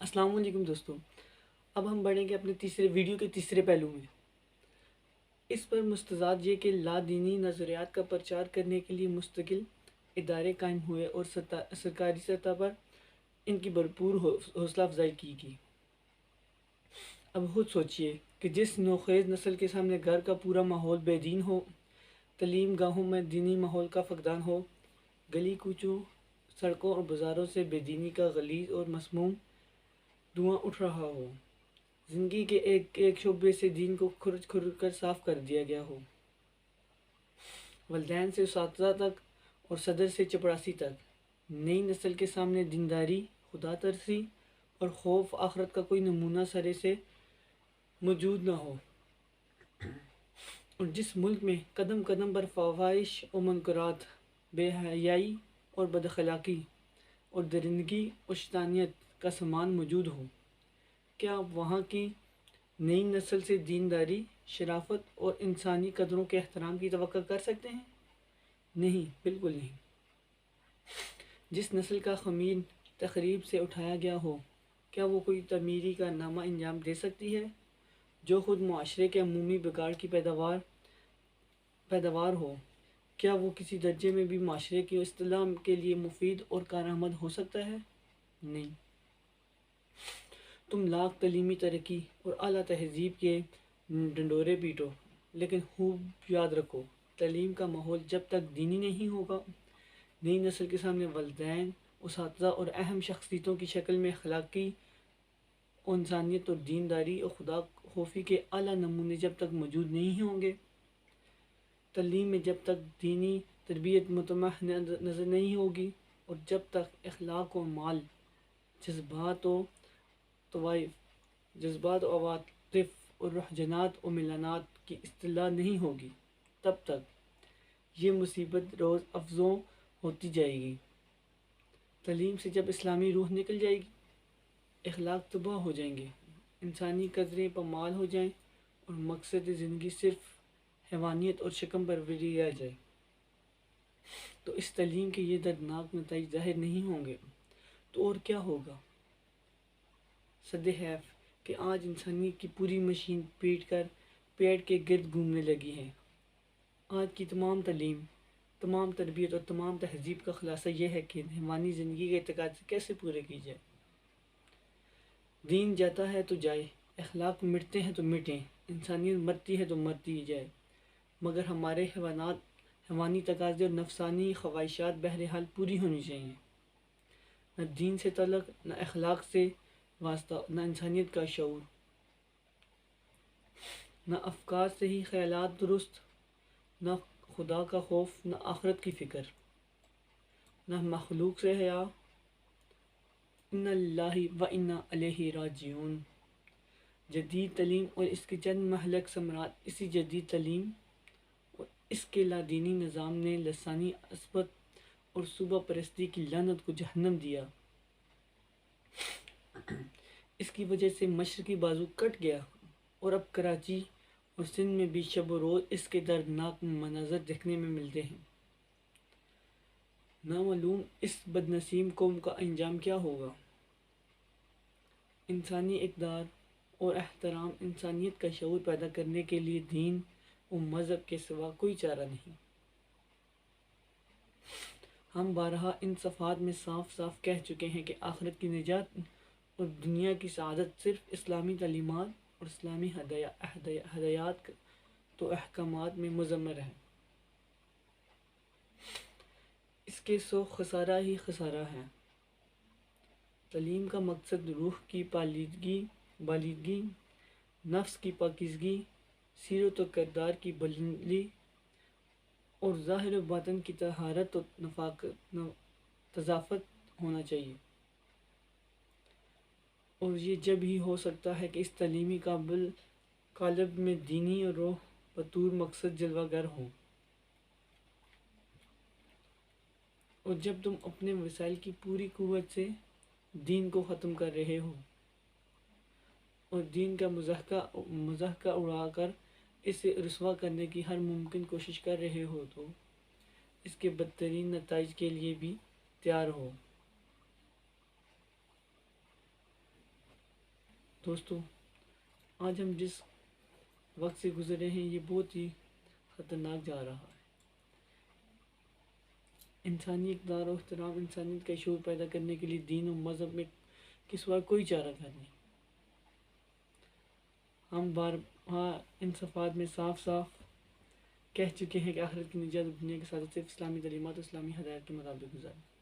السلام علیکم دوستوں، اب ہم بڑھیں گے اپنے تیسرے ویڈیو کے تیسرے پہلو میں۔ اس پر مستزاد یہ کہ لا دینی نظریات کا پرچار کرنے کے لیے مستقل ادارے قائم ہوئے اور سرکاری سطح پر ان کی بھرپور حوصلہ افزائی کی گئی۔ اب خود سوچئے کہ جس نوخیز نسل کے سامنے گھر کا پورا ماحول بے دین ہو، تعلیم گاہوں میں دینی ماحول کا فقدان ہو، گلی کوچوں، سڑکوں اور بازاروں سے بے دینی کا غلیظ اور مسموم دھواں اٹھ رہا ہو، زندگی کے ایک ایک شعبے سے دین کو کھرچ کھرچ کر صاف کر دیا گیا ہو، والدین سے اساتذہ تک اور صدر سے چپڑاسی تک نئی نسل کے سامنے دینداری، خدا ترسی اور خوف آخرت کا کوئی نمونہ سرے سے موجود نہ ہو، اور جس ملک میں قدم قدم پر فواہش و منکرات، بے حیائی اور بد اخلاقی اور درندگی اور شیطانیت کا سامان موجود ہو، کیا آپ وہاں کی نئی نسل سے دینداری، شرافت اور انسانی قدروں کے احترام کی توقع کر سکتے ہیں؟ نہیں، بالکل نہیں۔ جس نسل کا خمیر تخریب سے اٹھایا گیا ہو، کیا وہ کوئی تعمیری کارنامہ انجام دے سکتی ہے جو خود معاشرے کے عمومی بگاڑ کی پیداوار ہو؟ کیا وہ کسی درجے میں بھی معاشرے کی اصلاح کے لیے مفید اور کارآمد ہو سکتا ہے؟ نہیں۔ تم لاکھ تعلیمی ترقی اور اعلیٰ تہذیب کے ڈنڈورے پیٹو، لیکن خوب یاد رکھو، تعلیم کا ماحول جب تک دینی نہیں ہوگا، نئی نسل کے سامنے والدین، اساتذہ اور اہم شخصیتوں کی شکل میں اخلاقی انسانیت اور دینداری اور خدا خوفی کے اعلیٰ نمونے جب تک موجود نہیں ہوں گے، تعلیم میں جب تک دینی تربیت متمح نظر نہیں ہوگی، اور جب تک اخلاق و مال، جذبات و عواطف اور رجحانات و میلانات کی اصطلاح نہیں ہوگی، تب تک یہ مصیبت روز افزوں ہوتی جائے گی۔ تعلیم سے جب اسلامی روح نکل جائے گی، اخلاق تباہ ہو جائیں گے، انسانی قدریں پامال ہو جائیں اور مقصد زندگی صرف حیوانیت اور شکم پروری رہ جائے، تو اس تعلیم کے یہ دردناک نتائج ظاہر نہیں ہوں گے تو اور کیا ہوگا؟ صد حیف کہ آج انسانیت کی پوری مشین پیٹ کے گرد گھومنے لگی ہے۔ آج کی تمام تعلیم، تمام تربیت اور تمام تہذیب کا خلاصہ یہ ہے کہ حیوانی زندگی کے تقاضے کیسے پورے کی جائے۔ دین جاتا ہے تو جائے، اخلاق مٹتے ہیں تو مٹیں، انسانیت مرتی ہے تو مرتی ہی جائے، مگر ہمارے حیوانی تقاضے اور نفسانی خواہشات بہرحال پوری ہونی چاہیے۔ نہ دین سے تعلق، نہ اخلاق سے واسطہ، نہ انسانیت کا شعور، نہ افکار صحیح، خیالات درست، نہ خدا کا خوف، نہ آخرت کی فکر، نہ مخلوق سے حیا۔ انا للہ و انا الیہ راجعون۔ جدید تعلیم اور اس کے چند مہلک ثمرات اسی جدید تعلیم اور اس کے لادینی نظام نے لسانی عصبت اور صوبہ پرستی کی لعنت کو جہنم دیا۔ اس کی وجہ سے مشرقی بازو کٹ گیا اور اب کراچی اور سندھ میں بھی شب و روز اس کے دردناک مناظر دیکھنے میں ملتے ہیں۔ نامعلوم اس بدنصیب قوم کا انجام کیا ہوگا۔ انسانی اقدار اور احترام انسانیت کا شعور پیدا کرنے کے لیے دین و مذہب کے سوا کوئی چارہ نہیں۔ ہم بارہا ان صفحات میں صاف صاف کہہ چکے ہیں کہ آخرت کی نجات اور دنیا کی سعادت صرف اسلامی تعلیمات اور اسلامی ہدایات تو احکامات میں مضمر ہے۔ اس کے سو خسارہ ہی خسارہ ہے۔ تعلیم کا مقصد روح کی بالیدگی، نفس کی پاکیزگی، سیرت و کردار کی بلندی اور ظاہر و باطن کی طہارت و نظافت ہونا چاہیے، اور یہ جب ہی ہو سکتا ہے کہ اس تعلیمی قالب میں دینی اور روح بطور مقصد جلوہ گر ہوں، اور جب تم اپنے وسائل کی پوری قوت سے دین کو ختم کر رہے ہو اور دین کا مضحکہ اڑا کر اسے رسوا کرنے کی ہر ممکن کوشش کر رہے ہو، تو اس کے بدترین نتائج کے لیے بھی تیار ہو۔ دوستو، آج ہم جس وقت سے گزرے ہیں یہ بہت ہی خطرناک جا رہا ہے۔ انسانی اقدار و احترام، انسانیت کا شعور پیدا کرنے کے لیے دین و مذہب میں کے سوا کوئی چارہ گھر نہیں۔ ہم بارہا ان صفحات میں صاف صاف کہہ چکے ہیں کہ آخرت کی نجات دنیا کی سعادت صرف اسلامی تعلیمات و اسلامی ہدایت کے مطابق گزاریں۔